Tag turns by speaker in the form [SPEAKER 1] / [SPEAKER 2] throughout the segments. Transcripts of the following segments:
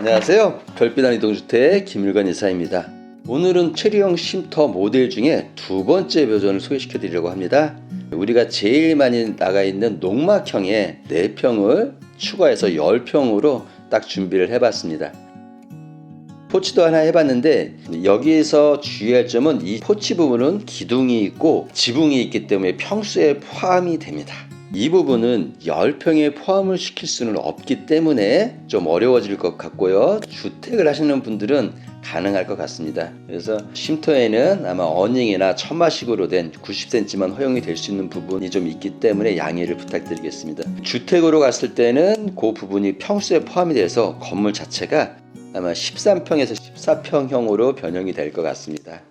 [SPEAKER 1] 안녕하세요. 별빛한 이동주택 김일관 이사입니다. 오늘은 체리형 쉼터 모델 중에 두 번째 버전을 소개시켜 드리려고 합니다. 우리가 제일 많이 나가 있는 농막형의 4평을 추가해서 10평으로 딱 준비를 해봤습니다. 포치도 하나 해봤는데 여기에서 주의할 점은 이 포치 부분은 기둥이 있고 지붕이 있기 때문에 평수에 포함이 됩니다. 이 부분은 10평에 포함을 시킬 수는 없기 때문에 좀 어려워질 것 같고요. 주택을 하시는 분들은 가능할 것 같습니다. 그래서 쉼터에는 아마 어닝이나 처마식으로 된 90cm만 허용이 될 수 있는 부분이 좀 있기 때문에 양해를 부탁드리겠습니다. 주택으로 갔을 때는 그 부분이 평수에 포함이 돼서 건물 자체가 아마 13평에서 14평형으로 변형이 될 것 같습니다.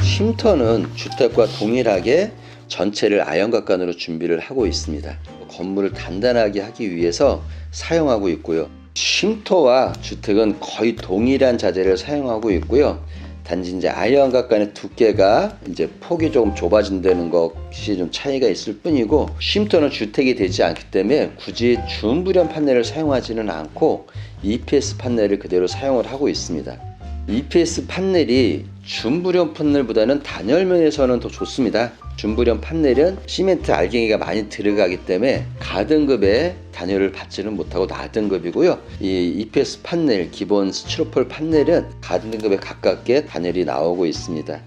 [SPEAKER 1] 쉼터는 주택과 동일하게 전체를 아연각관으로 준비를 하고 있습니다. 건물을 단단하게 하기 위해서 사용하고 있고요. 쉼터와 주택은 거의 동일한 자재를 사용하고 있고요. 단지 이제 아연각관의 두께가 이제 폭이 조금 좁아진다는 것이 좀 차이가 있을 뿐이고, 쉼터는 주택이 되지 않기 때문에 굳이 준부련 판넬을 사용하지는 않고 EPS 판넬을 그대로 사용을 하고 있습니다. EPS 판넬이 준부련 판넬보다는 단열면에서는 더 좋습니다. 준부련 판넬은 시멘트 알갱이가 많이 들어가기 때문에 가등급의 단열을 받지는 못하고 나등급이고요. 이 EPS 판넬, 기본 스티로폴 판넬은 가등급에 가깝게 단열이 나오고 있습니다.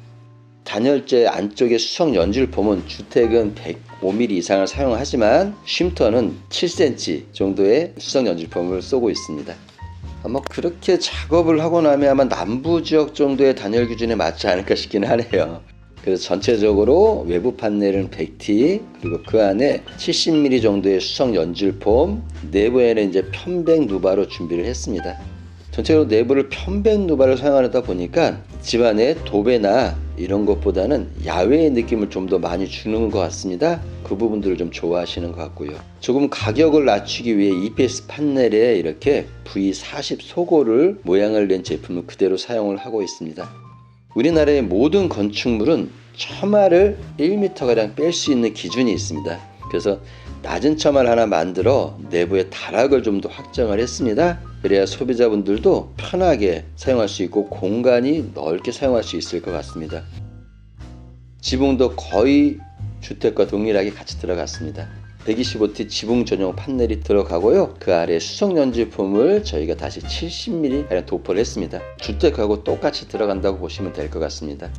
[SPEAKER 1] 단열재 안쪽의 수성 연질폼은 주택은 105mm 이상을 사용하지만 쉼터는 7cm 정도의 수성 연질폼을 쏘고 있습니다. 아마 그렇게 작업을 하고 나면 아마 남부 지역 정도의 단열 기준에 맞지 않을까 싶긴 하네요. 그래서 전체적으로 외부 판넬은 100T, 그리고 그 안에 70mm 정도의 수성 연질폼, 내부에는 이제 편백 누바로 준비를 했습니다. 전체적으로 내부를 편백 누바를 사용하다 보니까 집안에 도배나 이런 것보다는 야외의 느낌을 좀 더 많이 주는 것 같습니다. 그 부분들을 좀 좋아하시는 것 같고요. 조금 가격을 낮추기 위해 EPS 판넬에 이렇게 V40 소고를 모양을 낸 제품을 그대로 사용을 하고 있습니다. 우리나라의 모든 건축물은 처마를 1m가량 뺄 수 있는 기준이 있습니다. 그래서 낮은 처마를 하나 만들어 내부의 다락을 좀 더 확장을 했습니다. 그래야 소비자분들도 편하게 사용할 수 있고 공간이 넓게 사용할 수 있을 것 같습니다. 지붕도 거의 주택과 동일하게 같이 들어갔습니다. 125T 지붕 전용 판넬이 들어가고요. 그 아래 수성 연질폼을 저희가 다시 70mm 도포를 했습니다. 주택하고 똑같이 들어간다고 보시면 될 것 같습니다.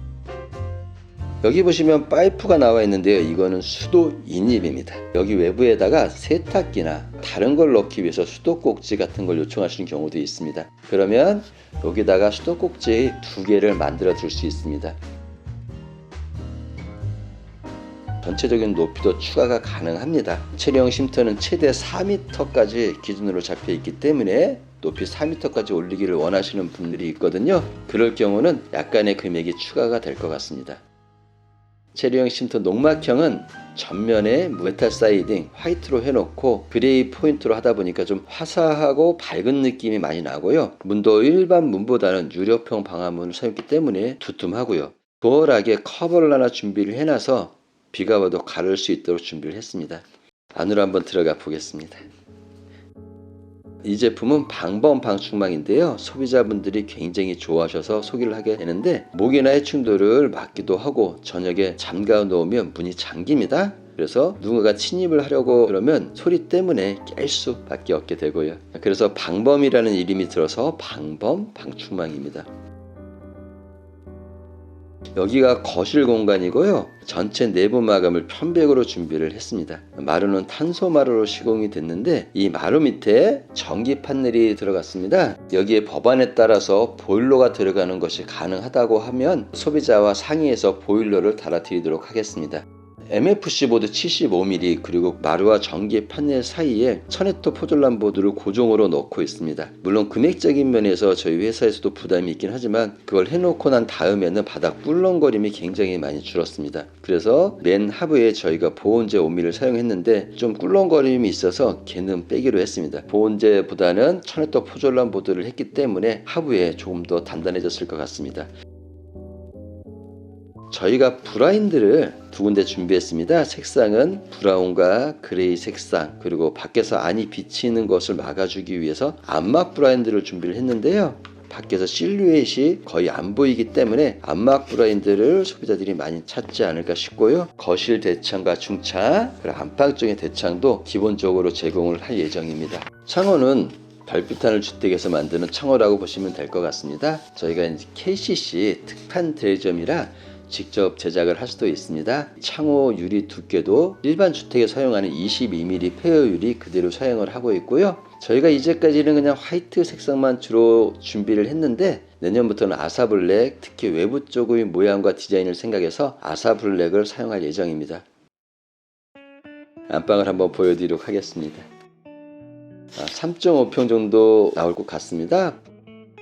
[SPEAKER 1] 여기 보시면 파이프가 나와 있는데요. 이거는 수도 인입입니다. 여기 외부에다가 세탁기나 다른 걸 넣기 위해서 수도꼭지 같은 걸 요청하시는 경우도 있습니다. 그러면 여기다가 수도꼭지 2개를 만들어 줄 수 있습니다. 전체적인 높이도 추가가 가능합니다. 체리형 쉼터는 최대 4m까지 기준으로 잡혀 있기 때문에 높이 4m까지 올리기를 원하시는 분들이 있거든요. 그럴 경우는 약간의 금액이 추가가 될 것 같습니다. 체리형 쉼터 농막형은 전면에 메탈 사이딩 화이트로 해놓고 그레이 포인트로 하다 보니까 좀 화사하고 밝은 느낌이 많이 나고요. 문도 일반 문보다는 유력형 방화문을 사용했기 때문에 두툼하고요. 도어락에 커버를 하나 준비를 해놔서 비가 와도 가를 수 있도록 준비를 했습니다. 안으로 한번 들어가 보겠습니다. 이 제품은 방범 방충망인데요. 소비자분들이 굉장히 좋아하셔서 소개를 하게 되는데 모기나 해충들을 막기도 하고 저녁에 잠가 놓으면 문이 잠깁니다. 그래서 누군가가 침입을 하려고 그러면 소리 때문에 깰 수밖에 없게 되고요. 그래서 방범이라는 이름이 들어서 방범 방충망입니다. 여기가 거실 공간이고요. 전체 내부 마감을 편백으로 준비를 했습니다. 마루는 탄소 마루로 시공이 됐는데 이 마루 밑에 전기 판넬이 들어갔습니다. 여기에 법안에 따라서 보일러가 들어가는 것이 가능하다고 하면 소비자와 상의해서 보일러를 달아드리도록 하겠습니다. MFC 보드 75mm 그리고 마루와 전기 판넬 사이에 1000W 포졸란 보드를 고정으로 넣고 있습니다. 물론 금액적인 면에서 저희 회사에서도 부담이 있긴 하지만 그걸 해놓고 난 다음에는 바닥 꿀렁거림이 굉장히 많이 줄었습니다. 그래서 맨 하부에 저희가 보온재 5mm를 사용했는데 좀 꿀렁거림이 있어서 걔는 빼기로 했습니다. 보온재보다는 1000W 포졸란 보드를 했기 때문에 하부에 조금 더 단단해졌을 것 같습니다. 저희가 블라인드를 두 군데 준비했습니다. 색상은 브라운과 그레이 색상, 그리고 밖에서 안이 비치는 것을 막아주기 위해서 암막 블라인드를 준비를 했는데요. 밖에서 실루엣이 거의 안 보이기 때문에 암막 블라인드를 소비자들이 많이 찾지 않을까 싶고요. 거실 대창과 중창, 그리고 안방 쪽의 대창도 기본적으로 제공을 할 예정입니다. 창호는 별빛하늘 주택에서 만드는 창호라고 보시면 될 것 같습니다. 저희가 이제 KCC 특판 대리점이라 직접 제작을 할 수도 있습니다. 창호 유리 두께도 일반 주택에 사용하는 22mm 페어 유리 그대로 사용을 하고 있고요. 저희가 이제까지는 그냥 화이트 색상만 주로 준비를 했는데 내년부터는 아사블랙, 특히 외부 쪽의 모양과 디자인을 생각해서 아사블랙을 사용할 예정입니다. 안방을 한번 보여드리도록 하겠습니다. 3.5평 정도 나올 것 같습니다.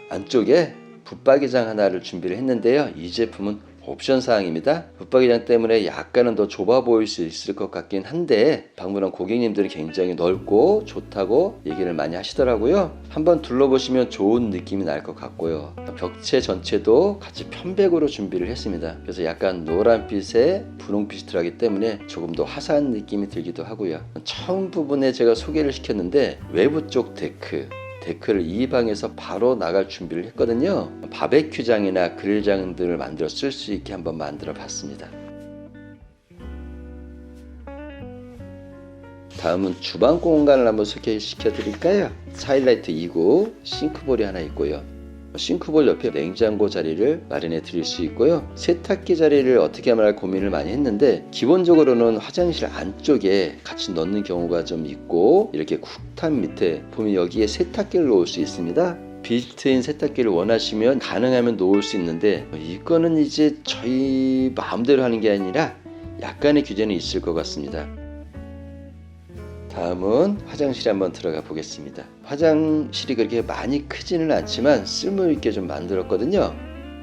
[SPEAKER 1] 안쪽에 붙박이장 하나를 준비를 했는데요. 이 제품은 옵션 사항입니다. 붙박이장 때문에 약간은 더 좁아 보일 수 있을 것 같긴 한데 방문한 고객님들이 굉장히 넓고 좋다고 얘기를 많이 하시더라고요. 한번 둘러보시면 좋은 느낌이 날 것 같고요. 벽체 전체도 같이 편백으로 준비를 했습니다. 그래서 약간 노란빛에 분홍빛이 들어가기 때문에 조금 더 화사한 느낌이 들기도 하고요. 처음 부분에 제가 소개를 시켰는데 외부 쪽 데크를 이 방에서 바로 나갈 준비를 했거든요. 바베큐장이나 그릴장 등을 만들어 쓸 수 있게 한번 만들어 봤습니다. 다음은 주방 공간을 한번 소개시켜 드릴까요? 사일라이트 2구 싱크볼이 하나 있고요. 싱크볼 옆에 냉장고 자리를 마련해 드릴 수 있고요. 세탁기 자리를 어떻게 하면 고민을 많이 했는데 기본적으로는 화장실 안쪽에 같이 넣는 경우가 좀 있고 이렇게 쿡탑 밑에 보면 여기에 세탁기를 놓을 수 있습니다. 빌트인 세탁기를 원하시면 가능하면 놓을 수 있는데 이거는 이제 저희 마음대로 하는 게 아니라 약간의 규제는 있을 것 같습니다. 다음은 화장실에 한번 들어가 보겠습니다. 화장실이 그렇게 많이 크지는 않지만 쓸모있게 좀 만들었거든요.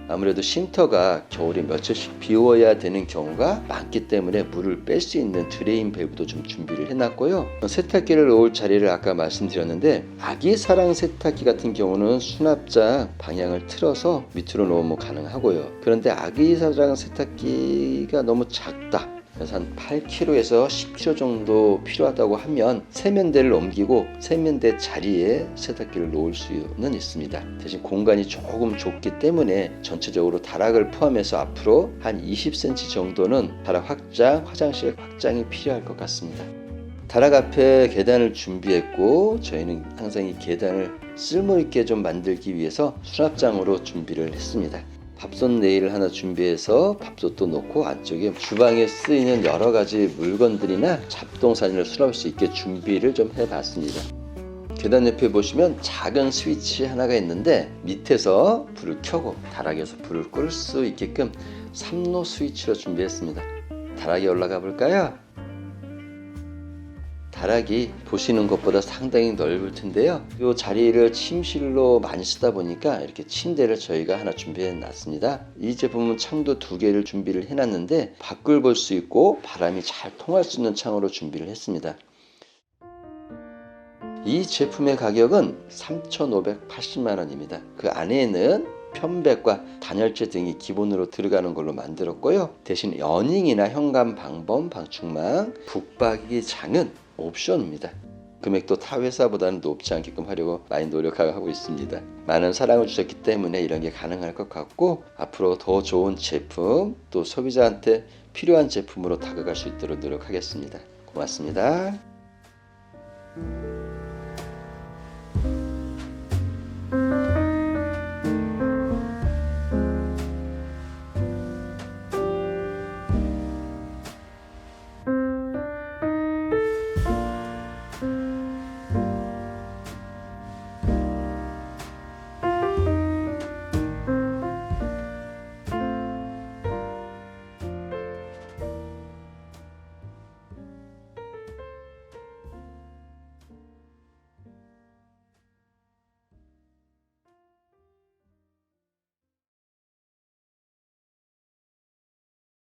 [SPEAKER 1] 아무래도 쉼터가 겨울에 며칠씩 비워야 되는 경우가 많기 때문에 물을 뺄 수 있는 드레인 밸브도 좀 준비를 해놨고요. 세탁기를 놓을 자리를 아까 말씀드렸는데 아기사랑 세탁기 같은 경우는 수납장 방향을 틀어서 밑으로 놓으면 가능하고요. 그런데 아기사랑 세탁기가 너무 작다, 그래서 한 8kg에서 10kg 정도 필요하다고 하면 세면대를 옮기고 세면대 자리에 세탁기를 놓을 수는 있습니다. 대신 공간이 조금 좁기 때문에 전체적으로 다락을 포함해서 앞으로 한 20cm 정도는 다락 확장, 화장실 확장이 필요할 것 같습니다. 다락 앞에 계단을 준비했고 저희는 항상 이 계단을 쓸모있게 좀 만들기 위해서 수납장으로 준비를 했습니다. 밥솥 레일을 하나 준비해서 밥솥도 놓고 안쪽에 주방에 쓰이는 여러 가지 물건들이나 잡동사니를 수납할 수 있게 준비를 좀 해봤습니다. 계단 옆에 보시면 작은 스위치 하나가 있는데 밑에서 불을 켜고 다락에서 불을 끌 수 있게끔 3로 스위치로 준비했습니다. 다락에 올라가 볼까요? 다락이 보시는 것보다 상당히 넓을 텐데요. 이 자리를 침실로 많이 쓰다 보니까 이렇게 침대를 저희가 하나 준비해 놨습니다. 이 제품은 창도 2개를 준비를 해 놨는데 밖을 볼 수 있고 바람이 잘 통할 수 있는 창으로 준비를 했습니다. 이 제품의 가격은 3,580만 원입니다. 그 안에는 편백과 단열재 등이 기본으로 들어가는 걸로 만들었고요. 대신 어닝이나 현관 방범, 방충망, 붙박이장은 옵션입니다. 금액도 타 회사보다는 높지 않게끔 하려고 많이 노력하고 있습니다. 많은 사랑을 주셨기 때문에 이런 게 가능할 것 같고 앞으로 더 좋은 제품 또 소비자한테 필요한 제품으로 다가갈 수 있도록 노력하겠습니다. 고맙습니다.